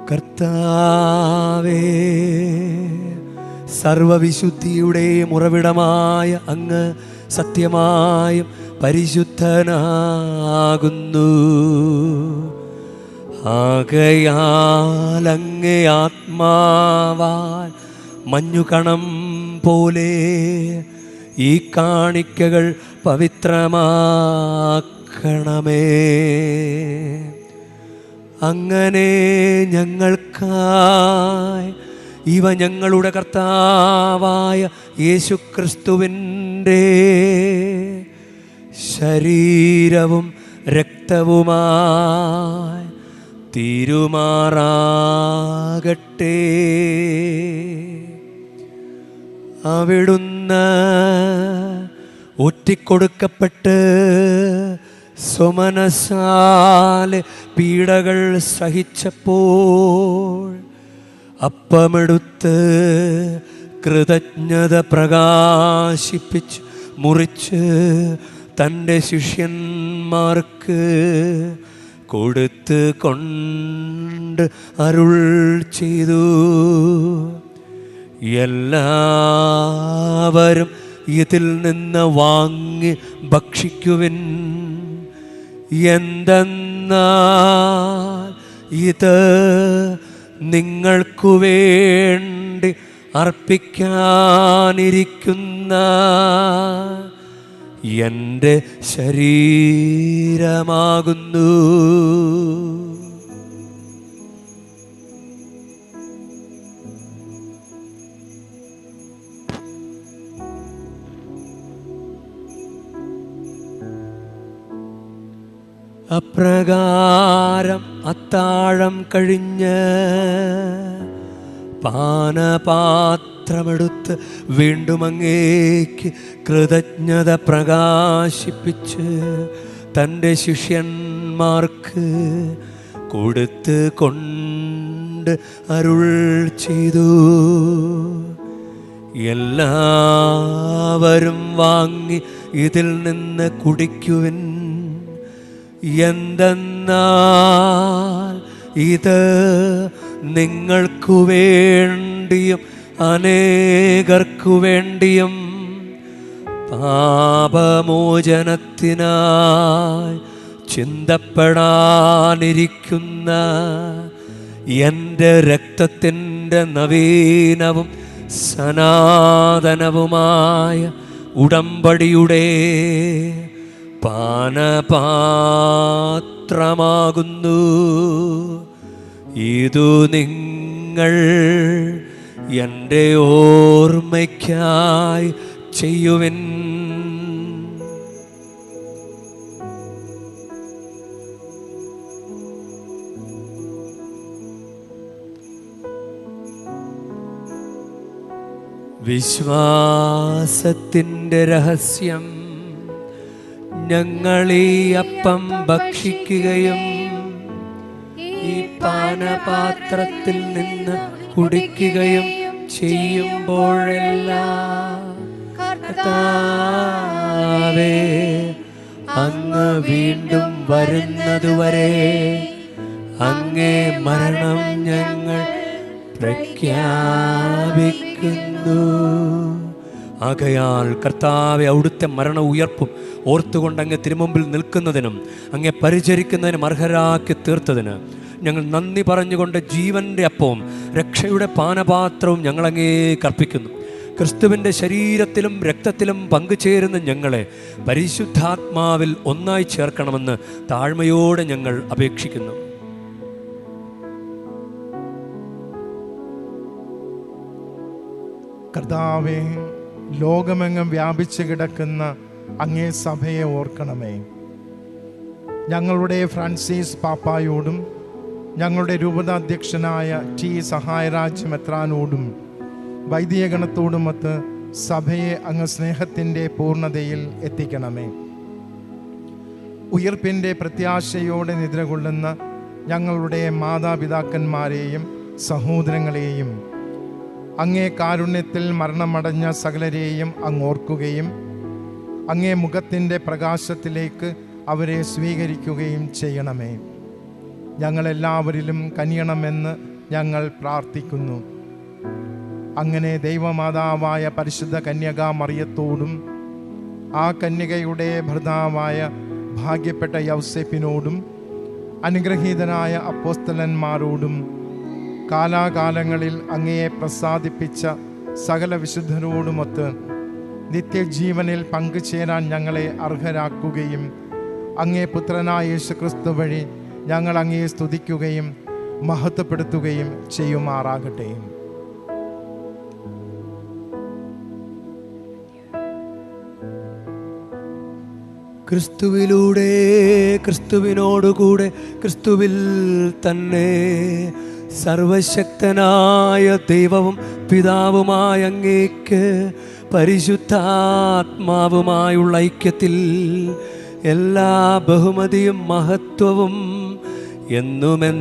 കർത്താവേ, സർവവിശുദ്ധിയുടെയും ഉറവിടമായ അങ്ങ് സത്യമായും പരിശുദ്ധനാകുന്നു. ആകയാൽ അങ്ങേ ആത്മാവാൽ മഞ്ഞുകണം പോലെ ഈ കാണിക്കകൾ പവിത്രമാക്കണമേ. അങ്ങനെ ഞങ്ങൾക്കായി ഇവ ഞങ്ങളുടെ കർത്താവായ യേശുക്രിസ്തുവിൻ്റെ ശരീരവും രക്തവുമായി തീരുമാറാകട്ടെ. അവിടുന്ന് ഒറ്റിക്കൊടുക്കപ്പെട്ട് സുമനസാലെ പീഡകൾ സഹിച്ചപ്പോൾ അപ്പമെടുത്ത് കൃതജ്ഞത പ്രകാശിപ്പിച്ച് മുറിച്ച് തൻ്റെ ശിഷ്യന്മാർക്ക് കൊടുത്ത് കൊണ്ട് അരുൾ ചെയ്തു, എല്ലാവരും ഇതിൽ നിന്ന് വാങ്ങി ഭക്ഷിക്കുവിൻ. എന്തെന്നാൽ ഇത് നിങ്ങൾക്കു വേണ്ടി അർപ്പിക്കാനിരിക്കുന്ന എൻ്റെ ശരീരമാകുന്നു. അപ്രകാരം അത്താഴം കഴിഞ്ഞ് പാനപാത്രമെടുത്ത് വീണ്ടും അങ്ങേക്ക് കൃതജ്ഞത പ്രകാശിപ്പിച്ച് തൻ്റെ ശിഷ്യന്മാർക്ക് കൊടുത്ത് കൊണ്ട് അരുൾ ചെയ്തു, എല്ലാവരും വാങ്ങി ഇതിൽ നിന്ന് കുടിക്കുവിൻ. എന്തെന്നാൽ ഇത് നിങ്ങൾക്കു വേണ്ടിയും അനേകർക്കു വേണ്ടിയും പാപമോചനത്തിനായി ചിന്തപ്പെടാനിരിക്കുന്ന എൻ്റെ രക്തത്തിൻ്റെ നവീനവും സനാതനവുമായ ഉടമ്പടിയുടെ പാനപാത്രമാകുന്നു. ഇതു നിങ്ങൾ എൻ്റെ ഓർമ്മയ്ക്കായി ചെയ്യുവിൻ. വിശ്വാസത്തിൻ്റെ രഹസ്യം, ഞങ്ങളീ അപ്പം ഭക്ഷിക്കുകയും ഈ പാനപാത്രത്തിൽ നിന്ന് കുടിക്കുകയും ചെയ്യുമ്പോഴെല്ലാം കർത്താവേ, അങ്ങ് വീണ്ടും വരുന്നതുവരെ അങ്ങേ മരണം ഞങ്ങൾ പ്രഖ്യാപിക്കുന്നു. ആകയാൽ കർത്താവെ, അവിടുത്തെ മരണ ഉയർപ്പും ഓർത്തുകൊണ്ട് അങ്ങ് തിരുമുമ്പിൽ നിൽക്കുന്നതിനും അങ്ങേ പരിചരിക്കുന്നതിനും അർഹരാക്കി തീർത്തതിന് ഞങ്ങൾ നന്ദി പറഞ്ഞുകൊണ്ട് ജീവൻ്റെ അപ്പവും രക്ഷയുടെ പാനപാത്രവും ഞങ്ങളങ്ങേ കർപ്പിക്കുന്നു. ക്രിസ്തുവിൻ്റെ ശരീരത്തിലും രക്തത്തിലും പങ്കുചേരുന്ന ഞങ്ങളെ പരിശുദ്ധാത്മാവിൽ ഒന്നായി ചേർക്കണമെന്ന് താഴ്മയോടെ ഞങ്ങൾ അപേക്ഷിക്കുന്നു. കർത്താവേ, ലോകമെങ്ങും വ്യാപിച്ചു കിടക്കുന്ന അങ്ങേ സഭയെ ഓർക്കണമേ. ഞങ്ങളുടെ ഫ്രാൻസിസ് പാപ്പായോടും ഞങ്ങളുടെ രൂപതാധ്യക്ഷനായ ടി സഹായരാജ് മെത്രാനോടും വൈദികഗണത്തോടുമൊത്ത് സഭയെ അങ്ങ് സ്നേഹത്തിൻ്റെ പൂർണ്ണതയിൽ എത്തിക്കണമേ. ഉയർപ്പിൻ്റെ പ്രത്യാശയോടെ നിദ്രകൊള്ളുന്ന ഞങ്ങളുടെ മാതാപിതാക്കന്മാരെയും സഹോദരങ്ങളെയും അങ്ങേ കാരുണ്യത്തിൽ മരണമടഞ്ഞ സകലരെയും അങ്ങോർക്കുകയും അങ്ങേ മുഖത്തിൻ്റെ പ്രകാശത്തിലേക്ക് അവരെ സ്വീകരിക്കുകയും ചെയ്യണമേ. ഞങ്ങളെല്ലാവരിലും കനിയണമെന്ന് ഞങ്ങൾ പ്രാർത്ഥിക്കുന്നു. അങ്ങനെ ദൈവമാതാവായ പരിശുദ്ധ കന്യകാ മറിയത്തോടും ആ കന്യകയുടെ ഭർത്താവായ ഭാഗ്യപ്പെട്ട യൗസേപ്പിനോടും അനുഗ്രഹീതനായ അപ്പോസ്തലന്മാരോടും കാലാകാലങ്ങളിൽ അങ്ങയെ പ്രസാദിപ്പിച്ച സകല വിശുദ്ധരോടുമൊത്ത് നിത്യജീവനിൽ പങ്കുചേരാൻ ഞങ്ങളെ അർഹരാക്കുകയും അങ്ങേ പുത്രനായ യേശുക്രിസ്തു വഴി ഞങ്ങൾ അങ്ങയെ സ്തുതിക്കുകയും മഹത്വപ്പെടുത്തുകയും ചെയ്യുമാറാകട്ടെ. ക്രിസ്തുവിലൂടെ, ക്രിസ്തുവിനോടുകൂടെ, ക്രിസ്തുവിൽ തന്നെ സർവശക്തനായ ദൈവവും പിതാവുമായ അങ്ങേക്ക് പരിശുദ്ധാത്മാവുമായുള്ള ഐക്യത്തിൽ എല്ലാ ബഹുമതിയും മഹത്വവും എന്നുമെന്നേക്കും